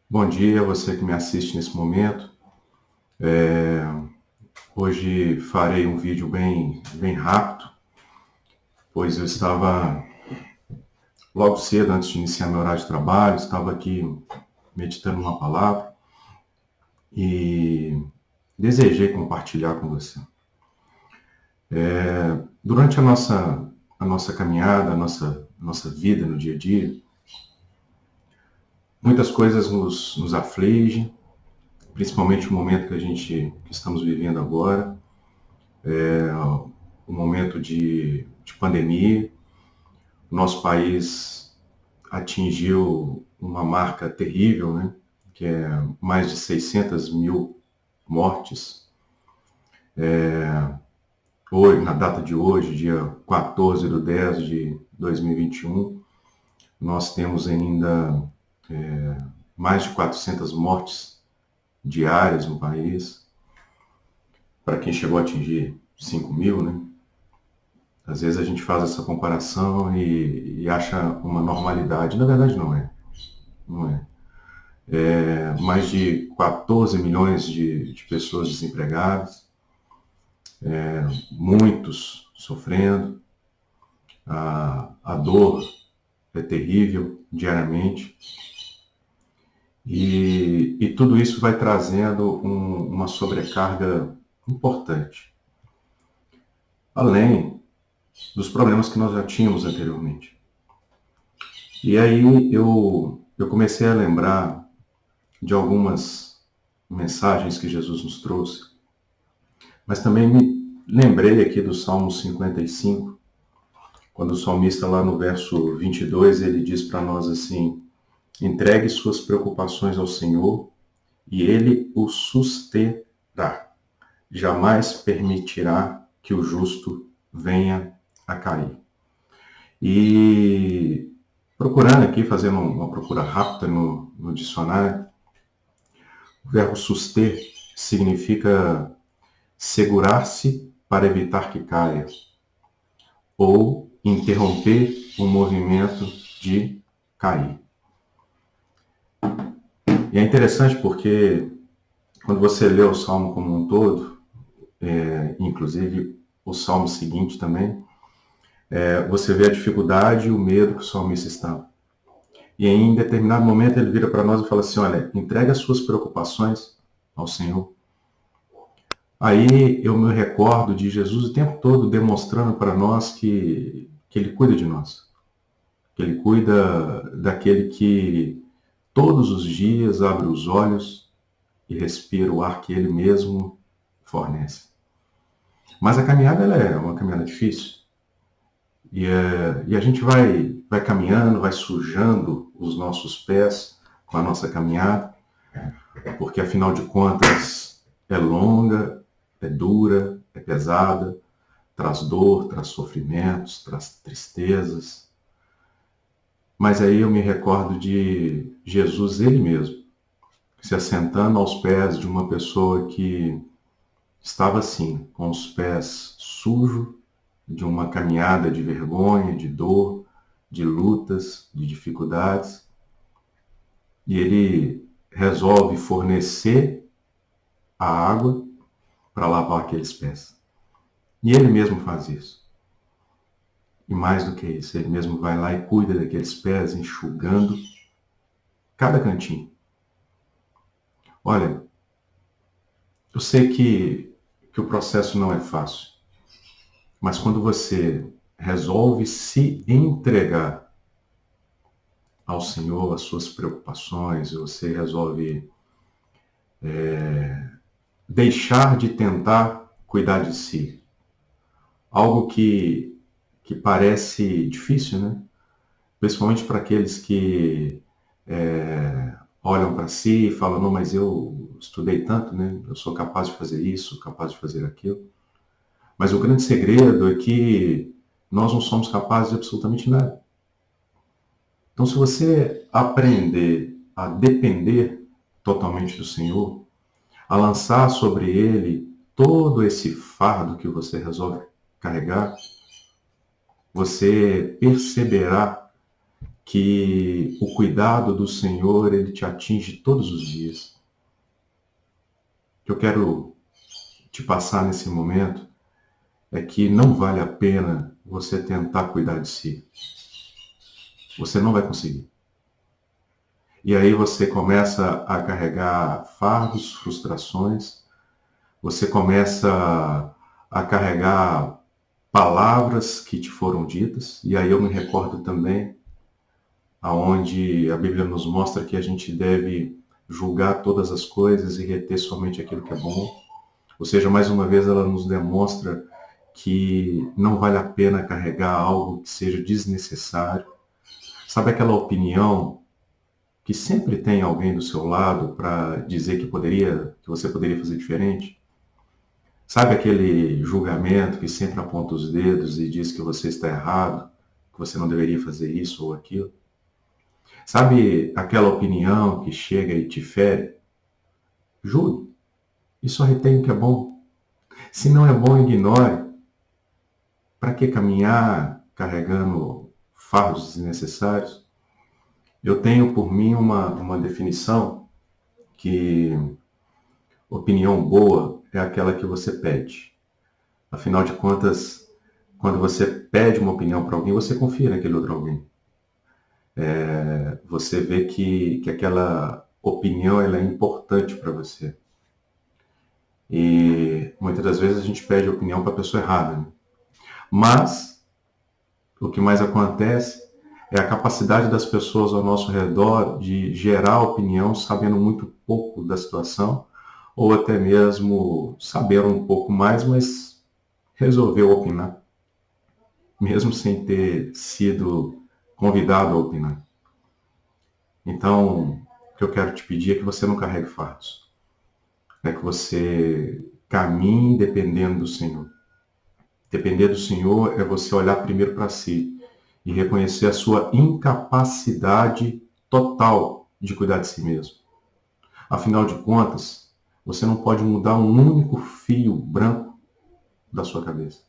Bom dia, você que me assiste nesse momento. É, Hoje farei um vídeo bem rápido, pois eu estava logo cedo, antes de iniciar meu horário de trabalho, estava aqui meditando uma palavra e desejei compartilhar com você. Durante a nossa caminhada, a nossa vida no dia a dia, muitas coisas nos afligem, principalmente o momento que estamos vivendo agora, o momento de pandemia. O nosso país atingiu uma marca terrível, né? Que é mais de 600 mil mortes. Hoje, na data de hoje, dia 14/10/2021, nós temos ainda mais de 400 mortes diárias no país. Para quem chegou a atingir 5 mil, né? Às vezes a gente faz essa comparação e acha uma normalidade. Na verdade, não é. Não é. Mais de 14 milhões de pessoas desempregadas, muitos sofrendo, a dor é terrível diariamente, e tudo isso vai trazendo uma sobrecarga importante, além dos problemas que nós já tínhamos anteriormente. E aí eu comecei a lembrar de algumas mensagens que Jesus nos trouxe, mas também me lembrei aqui do Salmo 55, quando o salmista lá no verso 22, ele diz para nós assim: entregue suas preocupações ao Senhor e ele o susterá. Jamais permitirá que o justo venha a cair. E procurando aqui, fazendo uma procura rápida no dicionário, o verbo suster significa segurar-se para evitar que caia, ou interromper o movimento de cair. E é interessante porque quando você lê o Salmo como um todo, inclusive o Salmo seguinte também, você vê a dificuldade e o medo que o salmista está. E em determinado momento ele vira para nós e fala assim: olha, entrega as suas preocupações ao Senhor. Aí eu me recordo de Jesus o tempo todo demonstrando para nós que Ele cuida de nós. Que Ele cuida daquele que todos os dias abre os olhos e respira o ar que Ele mesmo fornece. Mas a caminhada ela é uma caminhada difícil. E a gente vai caminhando, vai sujando os nossos pés com a nossa caminhada, porque afinal de contas é longa, é dura, é pesada, traz dor, traz sofrimentos, traz tristezas. Mas aí eu me recordo de Jesus, ele mesmo, se assentando aos pés de uma pessoa que estava assim, com os pés sujos, de uma caminhada de vergonha, de dor, de lutas, de dificuldades, e ele resolve fornecer a água para lavar aqueles pés. E ele mesmo faz isso. E mais do que isso, ele mesmo vai lá e cuida daqueles pés, enxugando cada cantinho. Olha, eu sei que o processo não é fácil, mas quando você resolve se entregar ao Senhor, as suas preocupações, você resolve deixar de tentar cuidar de si. Algo que parece difícil, né? Principalmente para aqueles que olham para si e falam: não, mas eu estudei tanto, né? Eu sou capaz de fazer isso, capaz de fazer aquilo. Mas o grande segredo é que nós não somos capazes de absolutamente nada. Então, se você aprender a depender totalmente do Senhor, a lançar sobre Ele todo esse fardo que você resolve carregar, você perceberá que o cuidado do Senhor, ele te atinge todos os dias. O que eu quero te passar nesse momento é que não vale a pena você tentar cuidar de si. Você não vai conseguir. E aí você começa a carregar fardos, frustrações, você começa a carregar palavras que te foram ditas, e aí eu me recordo também aonde a Bíblia nos mostra que a gente deve julgar todas as coisas e reter somente aquilo que é bom. Ou seja, mais uma vez ela nos demonstra que não vale a pena carregar algo que seja desnecessário. Sabe aquela opinião que sempre tem alguém do seu lado para dizer que você poderia fazer diferente? Sabe aquele julgamento que sempre aponta os dedos e diz que você está errado, que você não deveria fazer isso ou aquilo? Sabe aquela opinião que chega e te fere? Julgue e só retém o que é bom. Se não é bom, ignore. Para que caminhar carregando fardos desnecessários? Eu tenho por mim uma definição que opinião boa é aquela que você pede. Afinal de contas, quando você pede uma opinião para alguém, você confia naquele outro alguém. Você vê que aquela opinião ela é importante para você. E muitas das vezes a gente pede opinião para a pessoa errada. Né? Mas o que mais acontece é a capacidade das pessoas ao nosso redor de gerar opinião sabendo muito pouco da situação, ou até mesmo saber um pouco mais, mas resolveu opinar, mesmo sem ter sido convidado a opinar. Então, o que eu quero te pedir é que você não carregue fardos. É que você caminhe dependendo do Senhor. Depender do Senhor é você olhar primeiro para si e reconhecer a sua incapacidade total de cuidar de si mesmo. Afinal de contas, você não pode mudar um único fio branco da sua cabeça.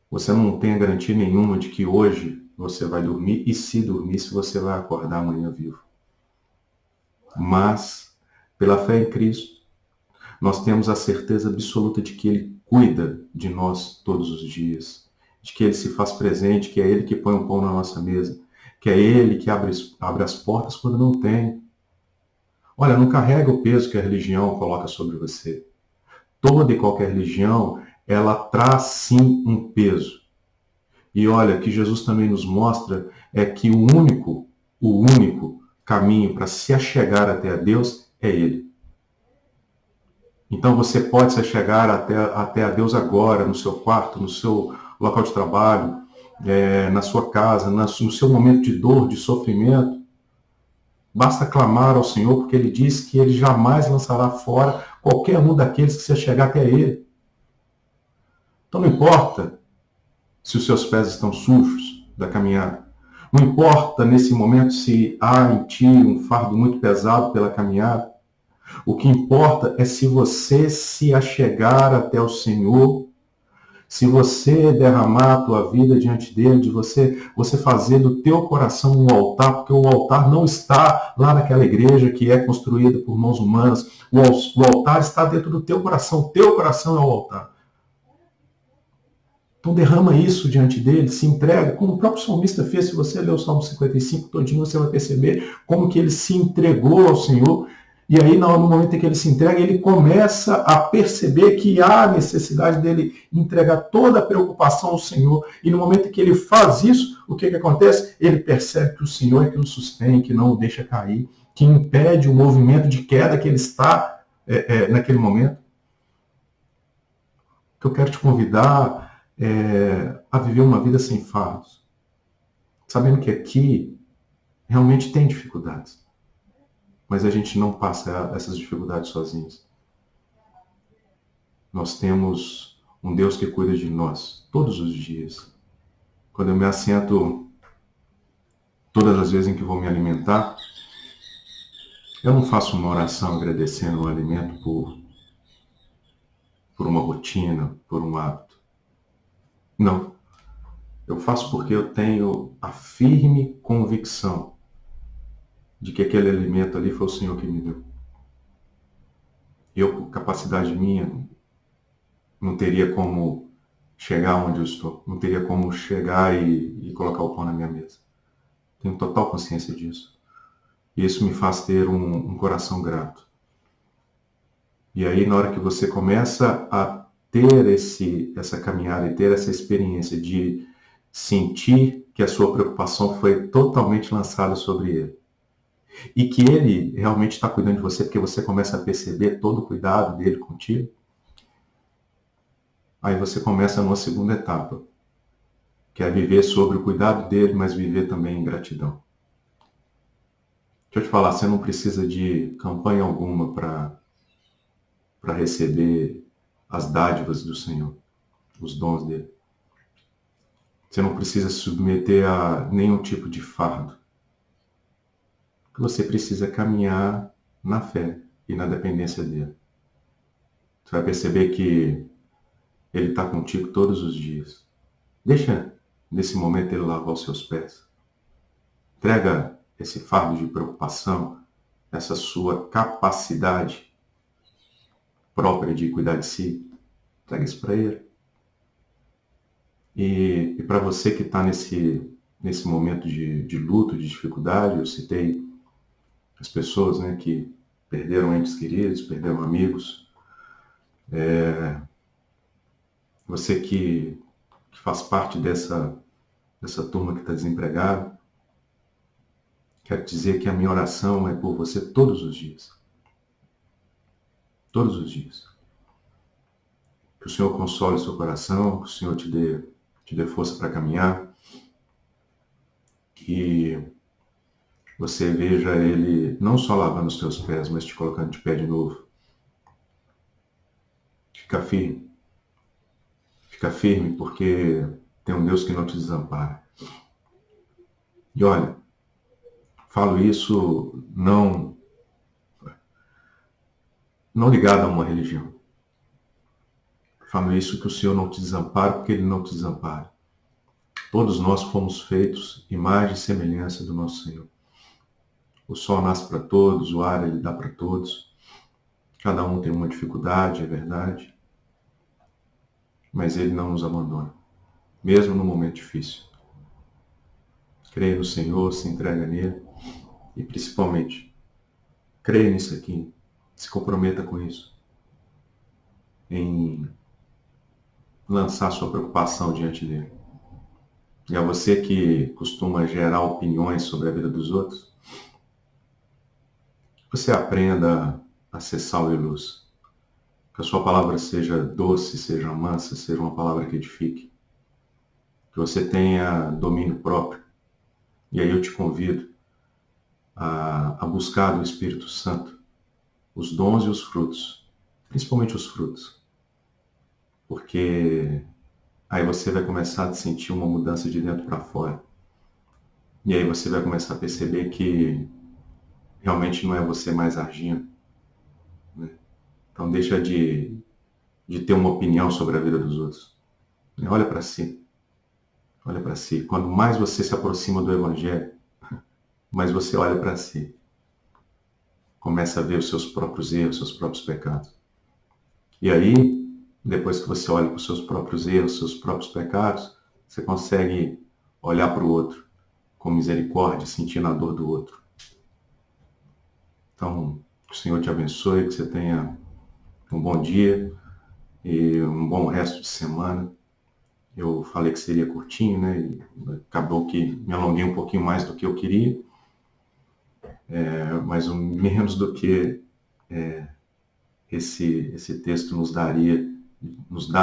Você não tem a garantia nenhuma de que hoje você vai dormir e se dormir, se você vai acordar amanhã vivo. Mas, pela fé em Cristo, nós temos a certeza absoluta de que Ele cuida de nós todos os dias, de que Ele se faz presente, que é Ele que põe o pão na nossa mesa, que é Ele que abre as portas quando não tem. Olha, não carrega o peso que a religião coloca sobre você. Toda e qualquer religião, ela traz sim um peso. E olha, que Jesus também nos mostra é que o único caminho para se achegar até a Deus é Ele. Então você pode se achegar até a Deus agora, no seu quarto, no seu local de trabalho, na sua casa, no seu momento de dor, de sofrimento. Basta clamar ao Senhor, porque Ele diz que Ele jamais lançará fora qualquer um daqueles que se achegar até Ele. Então não importa se os seus pés estão sujos da caminhada. Não importa nesse momento se há em ti um fardo muito pesado pela caminhada. O que importa é se você se achegar até o Senhor, se você derramar a tua vida diante dele, de você fazer do teu coração um altar, porque o altar não está lá naquela igreja que é construída por mãos humanas. O altar está dentro do teu coração. O teu coração é o altar. Então derrama isso diante dele, se entrega, como o próprio salmista fez. Se você ler o Salmo 55 todinho, você vai perceber como que ele se entregou ao Senhor. E aí, no momento em que ele se entrega, ele começa a perceber que há necessidade dele entregar toda a preocupação ao Senhor. E no momento em que ele faz isso, o que acontece? Ele percebe que o Senhor é que o sustém, que não o deixa cair, que impede o movimento de queda que ele está naquele momento. O que eu quero te convidar a viver uma vida sem fardos, sabendo que aqui realmente tem dificuldades. Mas a gente não passa essas dificuldades sozinhos. Nós temos um Deus que cuida de nós todos os dias. Quando eu me assento, todas as vezes em que vou me alimentar, eu não faço uma oração agradecendo o alimento por uma rotina, por um hábito. Não. Eu faço porque eu tenho a firme convicção de que aquele alimento ali foi o Senhor que me deu. Eu, por capacidade minha, não teria como chegar onde eu estou. Não teria como chegar e colocar o pão na minha mesa. Tenho total consciência disso. E isso me faz ter um coração grato. E aí, na hora que você começa a ter essa caminhada e ter essa experiência de sentir que a sua preocupação foi totalmente lançada sobre ele, e que ele realmente está cuidando de você, porque você começa a perceber todo o cuidado dele contigo, aí você começa numa segunda etapa, que é viver sobre o cuidado dele, mas viver também em gratidão. Deixa eu te falar, você não precisa de campanha alguma para receber as dádivas do Senhor, os dons dele. Você não precisa se submeter a nenhum tipo de fardo. O que você precisa é caminhar na fé e na dependência dele. Você vai perceber que ele está contigo todos os dias. Deixa, nesse momento, ele lavar os seus pés. Entrega esse fardo de preocupação, essa sua capacidade própria de cuidar de si. Entrega isso para ele. E para você que está nesse momento de luto, de dificuldade, eu citei as pessoas, né, que perderam entes queridos, perderam amigos. Você que faz parte dessa turma que está desempregada, quero dizer que a minha oração é por você todos os dias. Todos os dias. Que o Senhor console o seu coração, que o Senhor te dê força para caminhar, que você veja Ele não só lavando os teus pés, mas te colocando de pé de novo. Fica firme. Fica firme, porque tem um Deus que não te desampara. E olha, falo isso não ligado a uma religião. Falo isso que o Senhor não te desampara, porque Ele não te desampara. Todos nós fomos feitos imagem e semelhança do nosso Senhor. O sol nasce para todos, o ar Ele dá para todos. Cada um tem uma dificuldade, é verdade. Mas Ele não nos abandona, mesmo no momento difícil. Creia no Senhor, se entrega nele e, principalmente, creia nisso aqui. Se comprometa com isso. Em lançar sua preocupação diante dele. E a você que costuma gerar opiniões sobre a vida dos outros, você aprenda a ser sal e luz. Que a sua palavra seja doce, seja mansa, seja uma palavra que edifique. Que você tenha domínio próprio. E aí eu te convido a buscar do Espírito Santo os dons e os frutos, principalmente os frutos. Porque aí você vai começar a sentir uma mudança de dentro para fora. E aí você vai começar a perceber que realmente não é você mais agindo. Né? Então deixa de ter uma opinião sobre a vida dos outros. Olha para si. Olha para si. Quando mais você se aproxima do Evangelho, mais você olha para si. Começa a ver os seus próprios erros, os seus próprios pecados. E aí, depois que você olha para os seus próprios erros, seus próprios pecados, você consegue olhar para o outro com misericórdia, sentindo a dor do outro. Então, que o Senhor te abençoe, que você tenha um bom dia e um bom resto de semana. Eu falei que seria curtinho, né? E acabou que me alonguei um pouquinho mais do que eu queria, mas menos do que esse texto nos dá,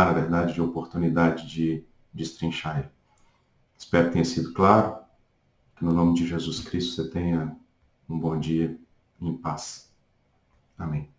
na verdade, de oportunidade de destrinchar ele. Espero que tenha sido claro, que no nome de Jesus Cristo você tenha um bom dia em paz. Amém.